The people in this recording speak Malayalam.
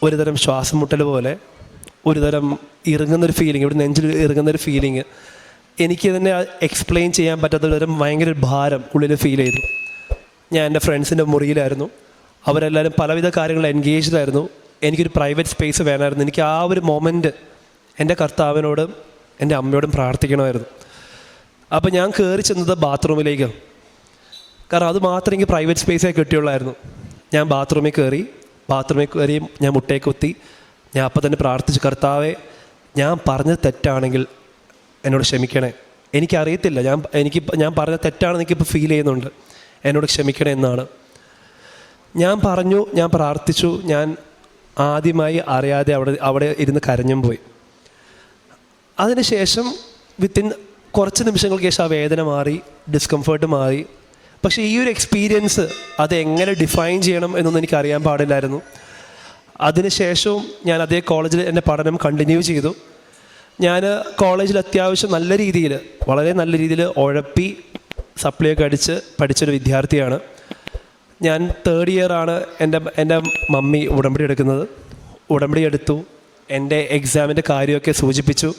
ഒരുതരം ശ്വാസം മുട്ടൽ പോലെ, ഒരുതരം ഇറുങ്ങുന്നൊരു ഫീലിംഗ്, ഇവിടെ നെഞ്ചിൽ ഇറുങ്ങുന്നൊരു ഫീലിംഗ്. എനിക്ക് തന്നെ എക്സ്പ്ലെയിൻ ചെയ്യാൻ പറ്റാത്ത ഒരുതരം ഭയങ്കര ഭാരം ഉള്ളിൽ ഫീൽ ചെയ്തു. ഞാൻ എൻ്റെ ഫ്രണ്ട്സിൻ്റെ മുറിയിലായിരുന്നു. അവരെല്ലാവരും പലവിധ കാര്യങ്ങളിൽ എൻഗേജ്ഡ് ആയിരുന്നു. എനിക്കൊരു പ്രൈവറ്റ് സ്പേസ് വേണമായിരുന്നു. എനിക്ക് ആ ഒരു മൊമെൻറ്റ് എൻ്റെ കർത്താവിനോടും എൻ്റെ അമ്മയോടും പ്രാർത്ഥിക്കണമായിരുന്നു. അപ്പോൾ ഞാൻ കയറി ചെന്നത് ബാത്റൂമിലേക്ക്. കാരണം അത് മാത്രം എനിക്ക് പ്രൈവറ്റ് സ്പേസേ കിട്ടിയുള്ളായിരുന്നു. ഞാൻ ബാത്റൂമിൽ കയറി ഞാൻ മുട്ടയെ കുത്തി. ഞാൻ അപ്പം തന്നെ പ്രാർത്ഥിച്ചു, കർത്താവേ, ഞാൻ പറഞ്ഞത് തെറ്റാണെങ്കിൽ എന്നോട് ക്ഷമിക്കണേ. എനിക്കറിയത്തില്ല, ഞാൻ പറഞ്ഞ തെറ്റാണെന്ന് എനിക്കിപ്പോൾ ഫീൽ ചെയ്യുന്നുണ്ട്, എന്നോട് ക്ഷമിക്കണേ എന്നാണ് ഞാൻ പറഞ്ഞു. ഞാൻ പ്രാർത്ഥിച്ചു. ഞാൻ ആദ്യമായി അറിയാതെ അവിടെ ഇരുന്ന് കരഞ്ഞും പോയി. അതിനുശേഷം കുറച്ച് നിമിഷങ്ങൾക്ക് ശേഷം ആ വേദന മാറി, ഡിസ്കംഫേർട്ട് മാറി. പക്ഷേ ഈ ഒരു എക്സ്പീരിയൻസ് അതെങ്ങനെ ഡിഫൈൻ ചെയ്യണം എന്നൊന്നും എനിക്കറിയാൻ പാടില്ലായിരുന്നു. അതിനുശേഷവും ഞാൻ അതേ കോളേജിൽ എൻ്റെ പഠനം കണ്ടിന്യൂ ചെയ്തു. ഞാൻ കോളേജിൽ അത്യാവശ്യം വളരെ നല്ല രീതിയിൽ ഉഴപ്പി സപ്ലിയൊക്കെ അടിച്ച് പഠിച്ചൊരു വിദ്യാർത്ഥിയാണ് ഞാൻ. 3rd ഇയറാണ് എൻ്റെ മമ്മി ഉടമ്പടി എടുക്കുന്നത്. ഉടമ്പടി എടുത്തു. എൻ്റെ എക്സാമിൻ്റെ കാര്യമൊക്കെ സൂചിപ്പിച്ചു.